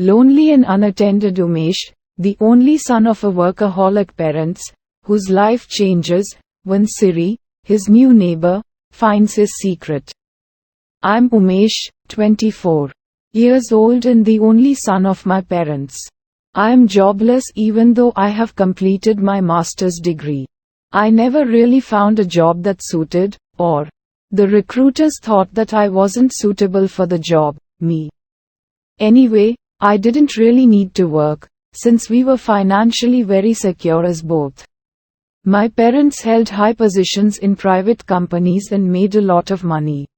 Lonely and unattended Umesh, the only son of a workaholic parents, whose life changes when Siri, his new neighbor, finds his secret. I'm Umesh, 24 years old and the only son of my parents. I am jobless even though I have completed my master's degree. I never really found a job that suited, or the recruiters thought that I wasn't suitable for the job, me. Anyway, I didn't really need to work, since we were financially very secure as both. My parents held high positions in private companies and made a lot of money.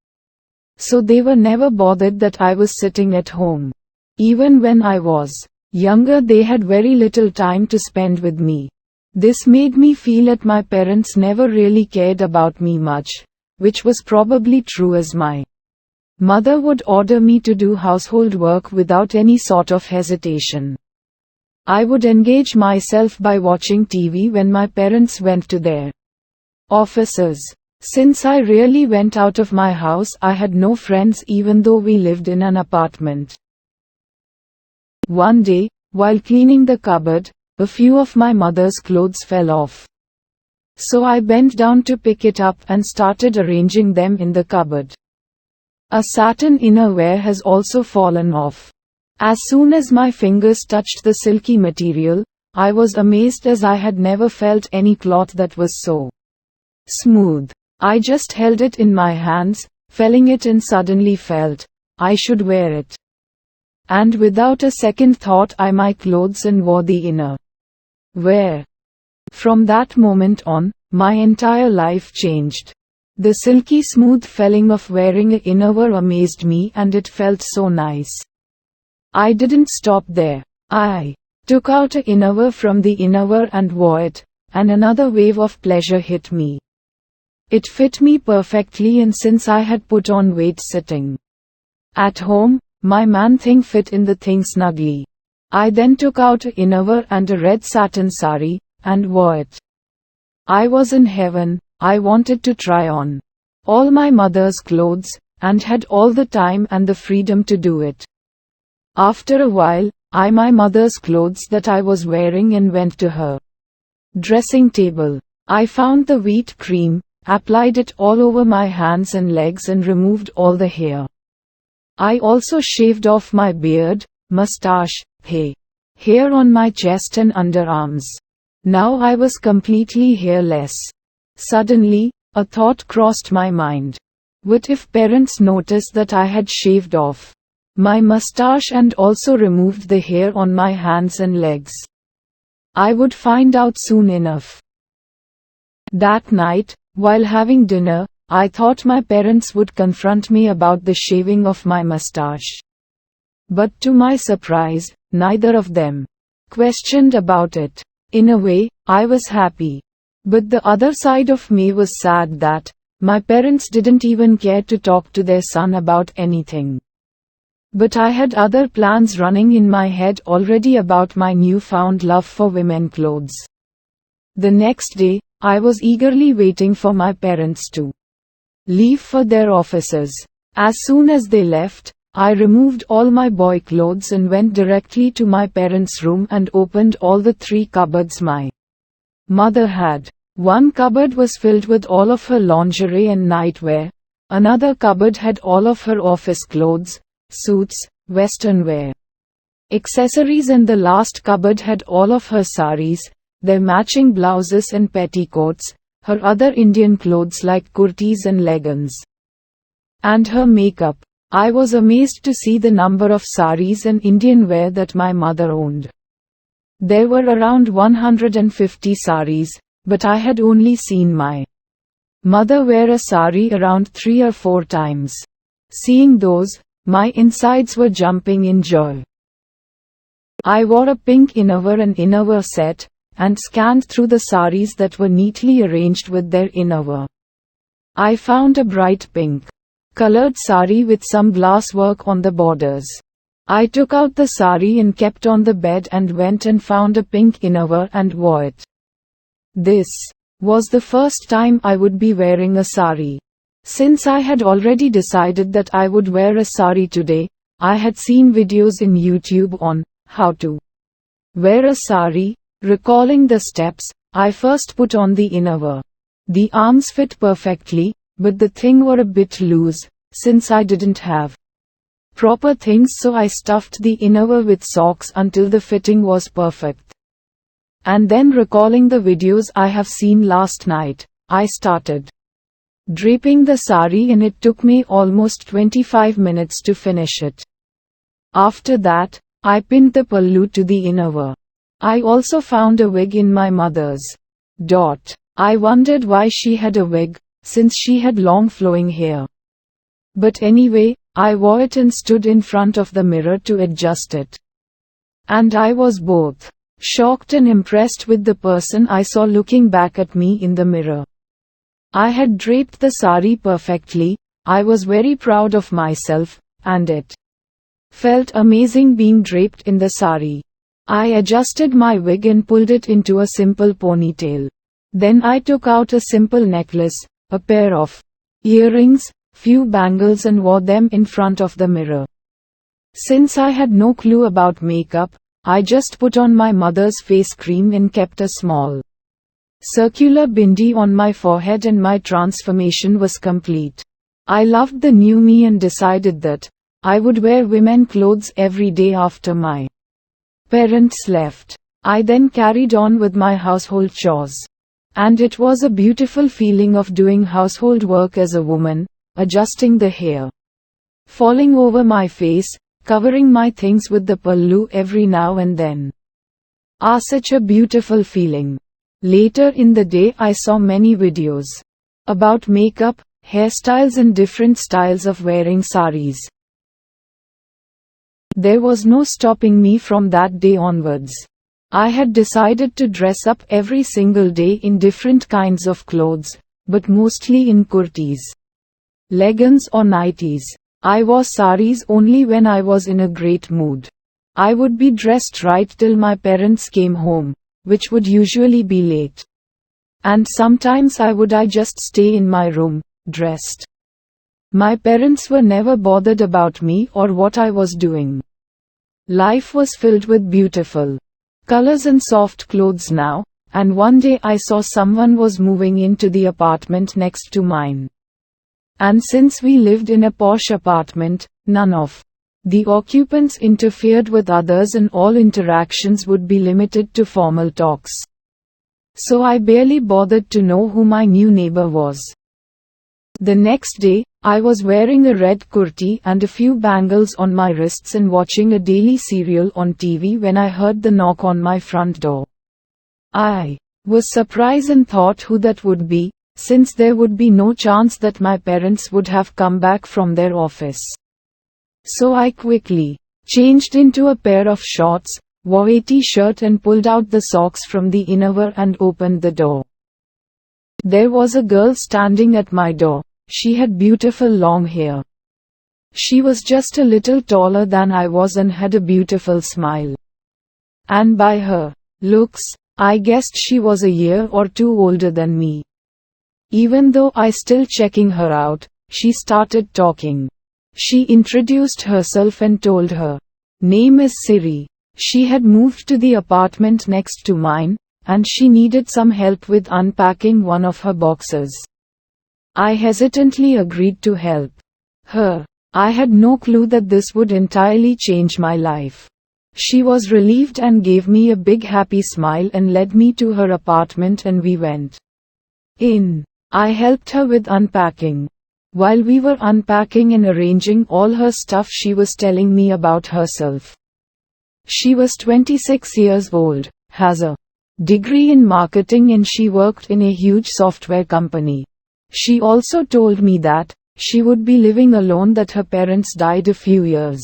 So they were never bothered that I was sitting at home. Even when I was younger, they had very little time to spend with me. This made me feel that my parents never really cared about me much, which was probably true as my mother would order me to do household work without any sort of hesitation. I would engage myself by watching TV when my parents went to their offices. Since I rarely went out of my house, I had no friends even though we lived in an apartment. One day, while cleaning the cupboard, a few of my mother's clothes fell off. So I bent down to pick it up and started arranging them in the cupboard. A satin innerwear has also fallen off. As soon as my fingers touched the silky material, I was amazed as I had never felt any cloth that was so smooth. I just held it in my hands, feeling it, and suddenly felt I should wear it. And without a second thought, I my clothes and wore the inner wear. From that moment on, my entire life changed. The silky smooth feeling of wearing an innerwear amazed me and it felt so nice. I didn't stop there. I took out an innerwear from the innerwear and wore it, and another wave of pleasure hit me. It fit me perfectly, and since I had put on weight sitting at home, my man thing fit in the thing snugly. I then took out an innerwear and a red satin sari, and wore it. I was in heaven. I wanted to try on all my mother's clothes, and had all the time and the freedom to do it. After a while, I my mother's clothes that I was wearing and went to her dressing table. I found the wheat cream, applied it all over my hands and legs and removed all the hair. I also shaved off my beard, mustache, hair on my chest and underarms. Now I was completely hairless. Suddenly, a thought crossed my mind. What if parents noticed that I had shaved off my mustache and also removed the hair on my hands and legs? I would find out soon enough. That night, while having dinner, I thought my parents would confront me about the shaving of my mustache. But to my surprise, neither of them questioned about it. In a way, I was happy. But the other side of me was sad that my parents didn't even care to talk to their son about anything. But I had other plans running in my head already about my newfound love for women clothes. The next day, I was eagerly waiting for my parents to leave for their offices. As soon as they left, I removed all my boy clothes and went directly to my parents' room and opened all the 3 cupboards my mother had. One cupboard was filled with all of her lingerie and nightwear. Another cupboard had all of her office clothes, suits, western wear, accessories, and the last cupboard had all of her saris, their matching blouses and petticoats, her other Indian clothes like kurtis and leggings, and her makeup. I was amazed to see the number of saris and Indian wear that my mother owned. There were around 150 saris, but I had only seen my mother wear a sari around 3 or 4 times. Seeing those, my insides were jumping in joy. I wore a pink innerwear and innerwear set, and scanned through the saris that were neatly arranged with their innerwear. I found a bright pink colored sari with some glass work on the borders. I took out the sari and kept on the bed and went and found a pink innerwear and wore it. This was the first time I would be wearing a sari. Since I had already decided that I would wear a sari today, I had seen videos in YouTube on how to wear a sari. Recalling the steps, I first put on the innerwear. The arms fit perfectly, but the thing were a bit loose, since I didn't have proper things, so I stuffed the innerwear with socks until the fitting was perfect. And then, recalling the videos I have seen last night, I started draping the sari, and it took me almost 25 minutes to finish it. After that, I pinned the pallu to the innerwear. I also found a wig in my mother's. I wondered why she had a wig, since she had long flowing hair. But anyway, I wore it and stood in front of the mirror to adjust it. And I was both shocked and impressed with the person I saw looking back at me in the mirror. I had draped the sari perfectly. I was very proud of myself, and it felt amazing being draped in the sari. I adjusted my wig and pulled it into a simple ponytail. Then I took out a simple necklace, a pair of earrings, few bangles, and wore them in front of the mirror. Since I had no clue about makeup, I just put on my mother's face cream and kept a small circular bindi on my forehead, and my transformation was complete. I loved the new me and decided that I would wear women clothes every day after my parents left. I then carried on with my household chores. And it was a beautiful feeling of doing household work as a woman, adjusting the hair, falling over my face, covering my things with the pallu every now and then. Such a beautiful feeling. Later in the day, I saw many videos about makeup, hairstyles, and different styles of wearing saris. There was no stopping me from that day onwards. I had decided to dress up every single day in different kinds of clothes, but mostly in kurtis, leggings or nighties. I wore saris only when I was in a great mood. I would be dressed right till my parents came home, which would usually be late. And sometimes I just stay in my room, dressed. My parents were never bothered about me or what I was doing. Life was filled with beautiful colors and soft clothes now, and one day I saw someone was moving into the apartment next to mine. And since we lived in a posh apartment, none of the occupants interfered with others, and all interactions would be limited to formal talks. So I barely bothered to know who my new neighbor was. The next day, I was wearing a red kurti and a few bangles on my wrists and watching a daily serial on TV when I heard the knock on my front door. I was surprised and thought who that would be, since there would be no chance that my parents would have come back from their office. So I quickly changed into a pair of shorts, wore a t-shirt, and pulled out the socks from the innerwear and opened the door. There was a girl standing at my door. She had beautiful long hair. She was just a little taller than I was and had a beautiful smile. And by her looks, I guessed she was a year or two older than me. Even though I still checking her out, she started talking. She introduced herself and told her name is Siri. She had moved to the apartment next to mine, and she needed some help with unpacking one of her boxes. I hesitantly agreed to help her. I had no clue that this would entirely change my life. She was relieved and gave me a big happy smile and led me to her apartment, and we went in. I helped her with unpacking. While we were unpacking and arranging all her stuff, she was telling me about herself. She was 26 years old, has a degree in marketing, and she worked in a huge software company. She also told me that she would be living alone, that her parents died a few years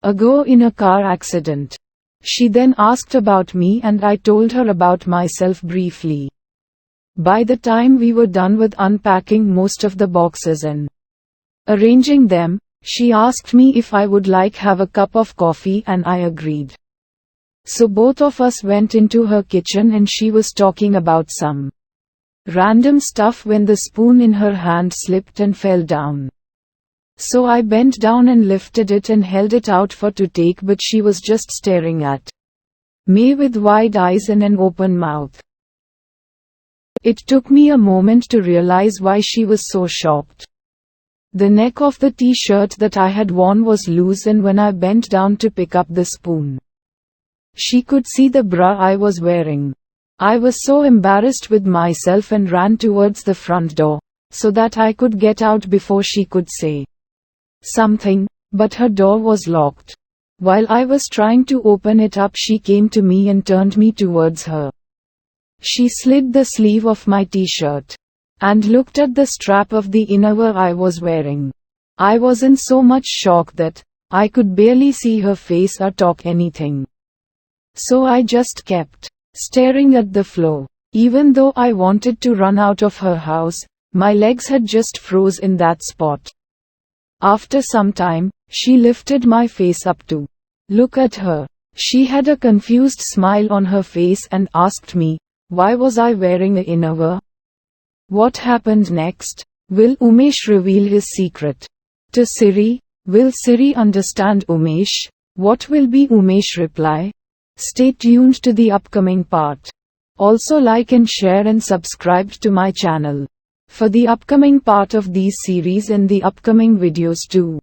ago in a car accident. She then asked about me, and I told her about myself briefly. By the time we were done with unpacking most of the boxes and arranging them, she asked me if I would have a cup of coffee, and I agreed. So both of us went into her kitchen, and she was talking about some random stuff when the spoon in her hand slipped and fell down. So I bent down and lifted it and held it out for to take, but she was just staring at me with wide eyes and an open mouth. It took me a moment to realize why she was so shocked. The neck of the t-shirt that I had worn was loose, and when I bent down to pick up the spoon, she could see the bra I was wearing. I was so embarrassed with myself and ran towards the front door, so that I could get out before she could say something, but her door was locked. While I was trying to open it up, she came to me and turned me towards her. She slid the sleeve of my t-shirt and looked at the strap of the innerwear I was wearing. I was in so much shock that I could barely see her face or talk anything. So I just kept staring at the floor. Even though I wanted to run out of her house, my legs had just froze in that spot. After some time, she lifted my face up to look at her. She had a confused smile on her face and asked me, why was I wearing a innerwear? What happened next? Will Umesh reveal his secret to Siri? Will Siri understand Umesh? What will be Umesh reply? Stay tuned to the upcoming part. Also like and share and subscribe to my channel for the upcoming part of these series and the upcoming videos too.